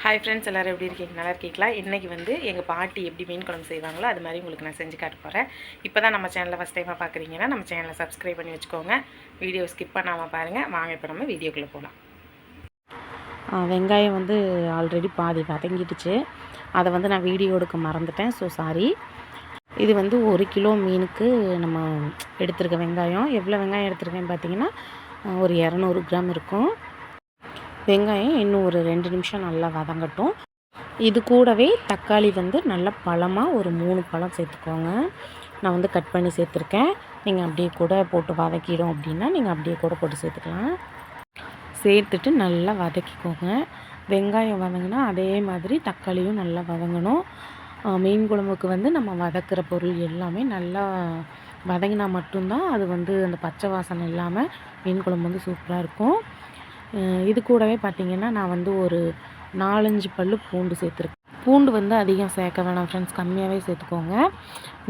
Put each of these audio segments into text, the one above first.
Hi friends, எல்லோரும் எப்படி இருக்கீங்க? நல்லா இருக்கீங்களா? இன்றைக்கி வந்து எங்கள் பாட்டி எப்படி மீன் குழம்பு செய்வாங்களோ அது மாதிரி உங்களுக்கு நான் செஞ்சு காட்ட போகிறேன். இப்போ தான் நம்ம சேனலை ஃபஸ்ட் டைமாக பார்க்குறீங்கன்னா நம்ம சேனலை சப்ஸ்கிரைப் பண்ணி வச்சுக்கோங்க. வீடியோ ஸ்கிப் பண்ணாமல் பாருங்கள். வாங்க இப்போ நம்ம வீடியோக்குள்ளே போகலாம். வெங்காயம் வந்து ஆல்ரெடி பாதி வதங்கிடுச்சு. அதை வந்து நான் வீடியோ எடுக்க மறந்துட்டேன். So sorry. இது வந்து 1 கிலோ மீனுக்கு நம்ம எடுத்துருக்க வெங்காயம். எவ்வளோ வெங்காயம் எடுத்துருக்கேன்னு பார்த்தீங்கன்னா ஒரு 200 கிராம் இருக்கும். வெங்காயம் இன்னும் ஒரு 2 நிமிஷம் நல்லா வதங்கட்டும். இது கூடவே தக்காளி வந்து நல்லா பழமாக ஒரு 3 பழம் சேர்த்துக்கோங்க. நான் வந்து கட் பண்ணி சேர்த்துருக்கேன். நீங்கள் அப்படியே கூட போட்டு வதக்கிடும் அப்படின்னா நீங்கள் அப்படியே கூட போட்டு சேர்த்துக்கலாம். சேர்த்துட்டு நல்லா வதக்கிக்கோங்க. வெங்காயம் வதங்கினா அதே மாதிரி தக்காளியும் நல்லா வதங்கணும். மீன் குழம்புக்கு வந்து நம்ம வதக்கிற பொருள் எல்லாமே நல்லா வதங்கினா மட்டும்தான் அது வந்து அந்த பச்சை வாசனை இல்லாமல் மீன் குழம்பு வந்து சூப்பராக இருக்கும். இது கூடவே பார்த்திங்கன்னா நான் வந்து ஒரு 4-5 பல் பூண்டு சேர்த்துருக்கேன். பூண்டு வந்து அதிகம் சேர்க்க வேணாம் ஃப்ரெண்ட்ஸ், கம்மியாகவே சேர்த்துக்கோங்க.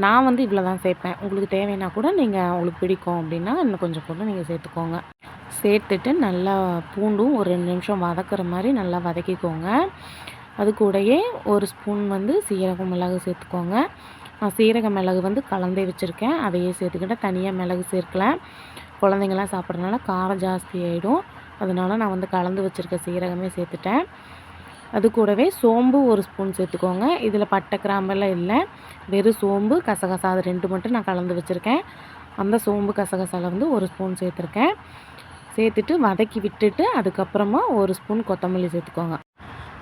நான் வந்து இவ்வளோ தான் சேர்ப்பேன். உங்களுக்கு தேவைன்னா கூட நீங்கள் உங்களுக்கு பிடிக்கும் அப்படின்னா இன்னும் கொஞ்சம் கூட நீங்கள் சேர்த்துக்கோங்க. சேர்த்துட்டு நல்லா பூண்டும் ஒரு 2 நிமிஷம் வதக்கிற மாதிரி நல்லா வதக்கிக்கோங்க. அது கூடயே ஒரு ஸ்பூன் வந்து சீரக மிளகு சேர்த்துக்கோங்க. நான் சீரக மிளகு வந்து கலந்தே வச்சுருக்கேன். அதையே சேர்த்துக்கிட்டேன். தனியாக மிளகு சேர்க்கல. குழந்தைங்களாம் சாப்பிட்றதுனால காரம் ஜாஸ்தி ஆகிடும். அதனால் நான் வந்து கலந்து வச்சுருக்க சீரகமே சேர்த்துட்டேன். அது கூடவே சோம்பு ஒரு ஸ்பூன் சேர்த்துக்கோங்க. இதில் பட்டை கிராம்பெல்லாம் இல்லை, வெறும் சோம்பு கசகசா அது 2 மட்டும் நான் கலந்து வச்சுருக்கேன். அந்த சோம்பு கசகசாவில் வந்து ஒரு ஸ்பூன் சேர்த்துருக்கேன். சேர்த்துட்டு வதக்கி விட்டுட்டு அதுக்கப்புறமா ஒரு ஸ்பூன் கொத்தமல்லி சேர்த்துக்கோங்க.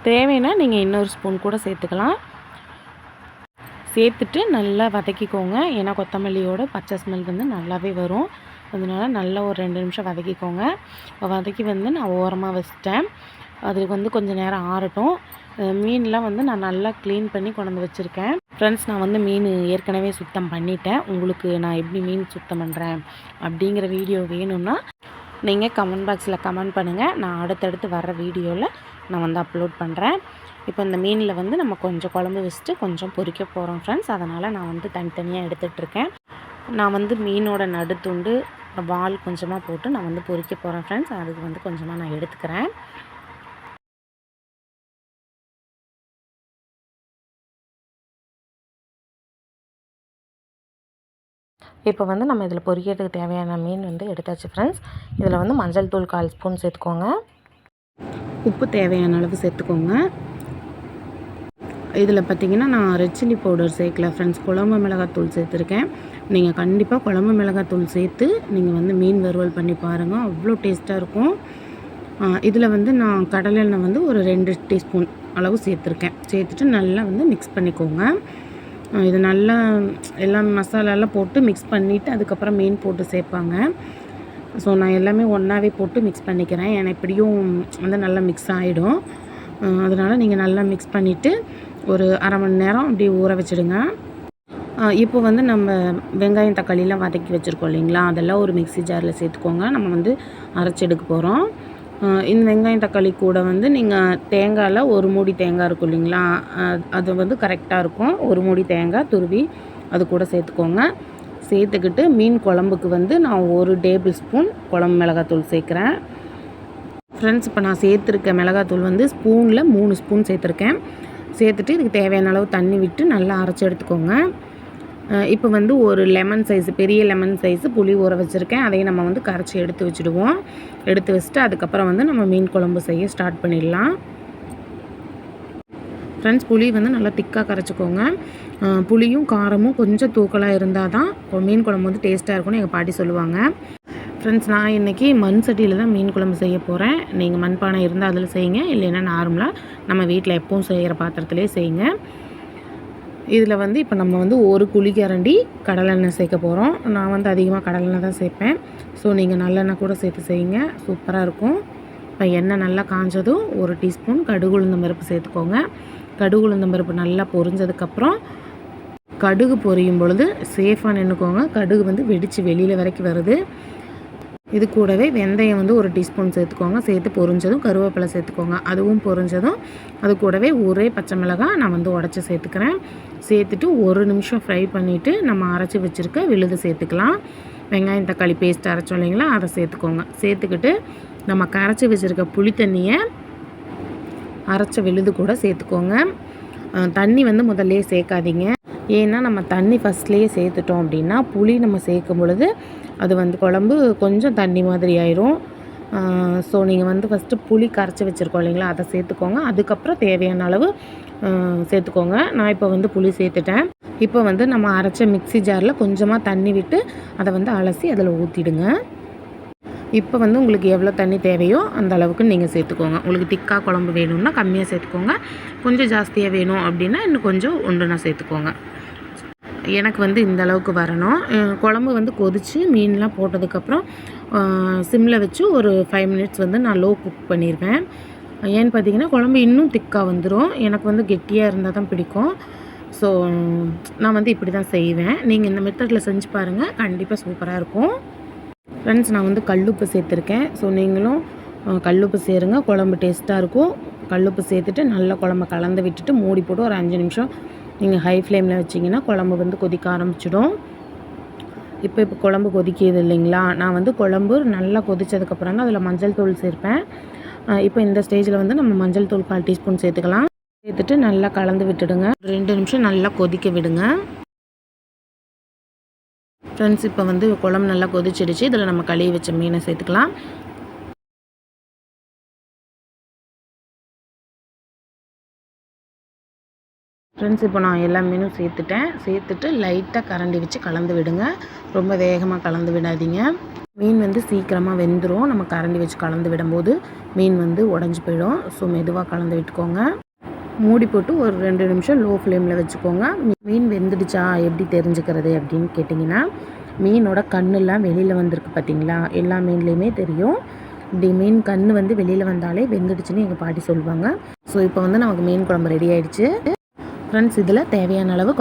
தேவைன்னா நீங்கள் இன்னொரு ஸ்பூன் கூட சேர்த்துக்கலாம். சேர்த்துட்டு நல்லா வதக்கிக்கோங்க. ஏன்னா கொத்தமல்லியோட பச்சை ஸ்மெல் வந்து நல்லாவே வரும். அதனால் நல்லா ஒரு 2 நிமிஷம் வதக்கிக்கோங்க. வதக்கி வந்து நான் ஓரமாக வச்சிட்டேன். அதுக்கு வந்து கொஞ்சம் நேரம் ஆறட்டும். மீன்லாம் வந்து நான் நல்லா க்ளீன் பண்ணி கொண்டு வந்து வச்சுருக்கேன். ஃப்ரெண்ட்ஸ், நான் வந்து மீன் ஏற்கனவே சுத்தம் பண்ணிட்டேன். உங்களுக்கு நான் எப்படி மீன் சுத்தம் பண்ணுறேன் அப்படிங்கிற வீடியோ வேணும்னா நீங்கள் கமெண்ட் பாக்ஸில் கமெண்ட் பண்ணுங்கள். நான் அடுத்தடுத்து வர்ற வீடியோவில் நான் வந்து அப்லோட் பண்ணுறேன். இப்போ இந்த மீனில் வந்து நம்ம கொஞ்சம் குழம்பு வச்சுட்டு கொஞ்சம் பொரிக்க போகிறோம் ஃப்ரெண்ட்ஸ். அதனால் நான் வந்து தனித்தனியாக எடுத்துகிட்ருக்கேன். நான் வந்து மீனோட நடுத்துண்டு வால் கொஞ்சமாக போட்டு நான் வந்து பொரிக்க போகிறேன் ஃப்ரெண்ட்ஸ். அதுக்கு வந்து கொஞ்சமாக நான் எடுத்துக்கிறேன். இப்போ வந்து நம்ம இதில் பொரிக்கிறதுக்கு தேவையான மீன் வந்து எடுத்தாச்சு ஃப்ரெண்ட்ஸ். இதில் வந்து மஞ்சள் தூள் 1/4 ஸ்பூன் சேர்த்துக்கோங்க. உப்பு தேவையான அளவு சேர்த்துக்கோங்க. இதில் பார்த்திங்கன்னா நான் ரெட் சில்லி பவுடர் சேர்க்கல ஃப்ரெண்ட்ஸ், குழம்பு மிளகாத்தூள் சேர்த்துருக்கேன். நீங்கள் கண்டிப்பாக குழம்பு மிளகாத்தூள் சேர்த்து நீங்கள் வந்து மீன் வறுவல் பண்ணி பாருங்கள், அவ்வளோ டேஸ்ட்டாக இருக்கும். இதில் வந்து நான் கடலை எண்ணெய் வந்து ஒரு 2 டீஸ்பூன் அளவு சேர்த்துருக்கேன். சேர்த்துட்டு நல்லா வந்து மிக்ஸ் பண்ணிக்கோங்க. இது நல்லா எல்லாம் மசாலாலாம் போட்டு மிக்ஸ் பண்ணிவிட்டு அதுக்கப்புறம் மீன் போட்டு சேர்ப்பாங்க. ஸோ நான் எல்லாமே ஒன்றாவே போட்டு மிக்ஸ் பண்ணிக்கிறேன். ஏன்னா எப்படியும் வந்து நல்லா மிக்ஸ் ஆகிடும். அதனால் நீங்கள் நல்லா மிக்ஸ் பண்ணிவிட்டு ஒரு அரை மணி நேரம் அப்படி ஊற வச்சுடுங்க. இப்போ வந்து நம்ம வெங்காயம் தக்காளிலாம் வதக்கி வச்சுருக்கோம் இல்லைங்களா, அதெல்லாம் ஒரு மிக்ஸி ஜாரில் சேர்த்துக்கோங்க. நம்ம வந்து அரைச்சி எடுக்க போகிறோம். இந்த வெங்காயம் தக்காளி கூட வந்து நீங்கள் தேங்காயில் ஒரு மூடி தேங்காய் இருக்கும் இல்லைங்களா, அது வந்து கரெக்டாக இருக்கும். ஒரு மூடி தேங்காய் துருவி அது கூட சேர்த்துக்கோங்க. சேர்த்துக்கிட்டு மீன் குழம்புக்கு வந்து நான் 1 டேபிள் ஸ்பூன் குழம்பு மிளகாத்தூள் சேர்க்குறேன். ஃப்ரெண்ட்ஸ், இப்போ நான் சேர்த்துருக்க மிளகாத்தூள் வந்து ஸ்பூனில் 3 ஸ்பூன் சேர்த்துருக்கேன். சேர்த்துட்டு இதுக்கு தேவையான அளவு தண்ணி விட்டு நல்லா அரைச்சி எடுத்துக்கோங்க. இப்போ வந்து ஒரு லெமன் சைஸு, பெரிய லெமன் சைஸு புளி ஊற வச்சுருக்கேன். அதையும் நம்ம வந்து கரைச்சி எடுத்து வச்சுடுவோம். எடுத்து வச்சுட்டு அதுக்கப்புறம் வந்து நம்ம மீன் குழம்பு செய்ய ஸ்டார்ட் பண்ணிடலாம். ஃப்ரெண்ட்ஸ், புளி வந்து நல்லா திக்காக கரைச்சிக்கோங்க. புளியும் காரமும் கொஞ்சம் தூக்கலாக இருந்தால் தான் மீன் குழம்பு வந்து டேஸ்ட்டாக இருக்கும்னு எங்கள் பாட்டி சொல்லுவாங்க. ஃப்ரெண்ட்ஸ், நான் இன்றைக்கி மண் சட்டியில் தான் மீன் குழம்பு செய்ய போகிறேன். நீங்கள் மண்பானை இருந்தால் அதில் செய்யுங்க, இல்லைன்னா நார்மலாக நம்ம வீட்டில் எப்பவும் செய்கிற பாத்திரத்துலேயே செய்யுங்க. இதில் வந்து இப்போ நம்ம வந்து 1 குழிக்கரண்டி கடலெண்ணெய் சேர்க்க போகிறோம். நான் வந்து அதிகமாக கடலெண்ணெய் தான் சேர்ப்பேன். ஸோ நீங்கள் நல்லெண்ணெய் கூட சேர்த்து செய்யுங்க, சூப்பராக இருக்கும். இப்போ எண்ணெய் நல்லா காஞ்சதும் 1 டீஸ்பூன் கடுகு உளுந்தம் பருப்பு சேர்த்துக்கோங்க. கடுகு உளுந்தம் பருப்பு நல்லா பொரிஞ்சதுக்கப்புறம் கடுகு பொரியும் பொழுது சேஃபாக நின்றுக்கோங்க. கடுகு வந்து வெடித்து வெளியில் வரைக்கும் வருது. இது கூடவே வெந்தயம் வந்து 1 டீஸ்பூன் சேர்த்துக்கோங்க. சேர்த்து பொரிஞ்சதும் கருவேப்பிலை சேர்த்துக்கோங்க. அதுவும் பொரிஞ்சதும் அது கூடவே ஒரே பச்சை மிளகாய் நான் வந்து உடச்சி சேர்த்துக்கிறேன். சேர்த்துட்டு 1 நிமிஷம் ஃப்ரை பண்ணிவிட்டு நம்ம அரைச்சி வச்சுருக்க விழுது சேர்த்துக்கலாம். வெங்காயம் தக்காளி பேஸ்ட் அரைச்சோம் இல்லைங்களா, அதை சேர்த்துக்கோங்க. சேர்த்துக்கிட்டு நம்ம கரைச்சி வச்சுருக்க புளி தண்ணியை அரைச்ச விழுது கூட சேர்த்துக்கோங்க. தண்ணி வந்து முதல்லையே சேர்க்காதீங்க. ஏன்னா நம்ம தண்ணி ஃபஸ்ட்லேயே சேர்த்துட்டோம் அப்படின்னா புளி நம்ம சேர்க்கும் பொழுது அது வந்து குழம்பு கொஞ்சம் தண்ணி மாதிரி ஆயிரும். ஸோ நீங்கள் வந்து ஃபஸ்ட்டு புளி கரைச்சி வச்சுருக்கோம் இல்லைங்களா, அதை சேர்த்துக்கோங்க. அதுக்கப்புறம் தேவையான அளவு சேர்த்துக்கோங்க. நான் இப்போ வந்து புளி சேர்த்துட்டேன். இப்போ வந்து நம்ம அரைச்ச மிக்ஸி ஜாரில் கொஞ்சமாக தண்ணி விட்டு அதை வந்து அலசி அதில் ஊற்றிடுங்க. இப்போ வந்து உங்களுக்கு எவ்வளோ தண்ணி தேவையோ அந்த அளவுக்கு நீங்கள் சேர்த்துக்கோங்க. உங்களுக்கு திக்காக குழம்பு வேணும்னா கம்மியாக சேர்த்துக்கோங்க. கொஞ்சம் ஜாஸ்தியாக வேணும் அப்படின்னா இன்னும் கொஞ்சம் ஒன்றுனா சேர்த்துக்கோங்க. எனக்கு வந்து இந்த அளவுக்கு வரணும். குழம்பு வந்து கொதித்து மீன்லாம் போட்டதுக்கப்புறம் சிம்மில் வச்சு ஒரு 5 மினிட்ஸ் வந்து நான் லோ குக் பண்ணிடுவேன். ஏன்னு பார்த்தீங்கன்னா குழம்பு இன்னும் திக்காக வந்துடும். எனக்கு வந்து கெட்டியாக இருந்தால் தான் பிடிக்கும். ஸோ நான் வந்து இப்படி தான் செய்வேன். நீங்கள் இந்த மெத்தடில் செஞ்சு பாருங்கள், கண்டிப்பாக சூப்பராக இருக்கும். ஃப்ரெண்ட்ஸ், நான் வந்து கல்லுப்பு சேர்த்துருக்கேன். ஸோ நீங்களும் கல்லுப்பு சேருங்க, குழம்பு டேஸ்ட்டாக இருக்கும். கல்லுப்பு சேர்த்துட்டு நல்லா குழம்ப கலந்து விட்டுட்டு மூடி போட்டு ஒரு 5 நிமிஷம் நீங்கள் ஹை ஃப்ளேமில் வச்சிங்கன்னா குழம்பு வந்து கொதிக்க ஆரம்பிச்சிடும். இப்போ குழம்பு கொதிக்கிது இல்லைங்களா, நான் வந்து குழம்பு நல்லா கொதித்ததுக்கப்புறம் தான் அதில் மஞ்சள் தூள் சேர்ப்பேன். இப்போ இந்த ஸ்டேஜில் வந்து நம்ம மஞ்சள் தூள் 1/4 டீஸ்பூன் சேர்த்துக்கலாம். சேர்த்துட்டு நல்லா கலந்து விட்டுடுங்க. 2 நிமிஷம் நல்லா கொதிக்க விடுங்க. ஃப்ரெண்ட்ஸ், இப்போ வந்து குழம்பு நல்லா கொதிச்சிடுச்சு. இதில் நம்ம கழுவி வச்ச மீனை சேர்த்துக்கலாம். ஃப்ரெண்ட்ஸ், இப்போ நான் எல்லா மீனும் சேர்த்துட்டு லைட்டாக கரண்டி வச்சு கலந்து விடுங்க. ரொம்ப வேகமாக கலந்து விடாதீங்க. மீன் வந்து சீக்கிரமாக வெந்துடும். நம்ம கரண்டி வச்சு கலந்து விடும்போது மீன் வந்து உடஞ்சி போயிடும். ஸோ மெதுவாக கலந்து விட்டுக்கோங்க. மூடி போட்டு ஒரு 2 நிமிஷம் லோ ஃப்ளேமில் வச்சுக்கோங்க. மீன் வெந்துடுச்சா எப்படி தெரிஞ்சுக்கிறது அப்படின்னு கேட்டிங்கன்னா, மீனோட கண்ணெல்லாம் வெளியில் வந்திருக்கு பார்த்தீங்களா, எல்லா மீன்லேயுமே தெரியும். இப்படி மீன் கண் வந்து வெளியில் வந்தாலே வெந்துடுச்சுன்னு எங்கள் பாட்டி சொல்லுவாங்க. ஸோ இப்போ வந்து நமக்கு மீன் குழம்பு ரெடி ஆகிடுச்சு. ஃப்ரெண்ட்ஸ், இதில் தேவையான அளவு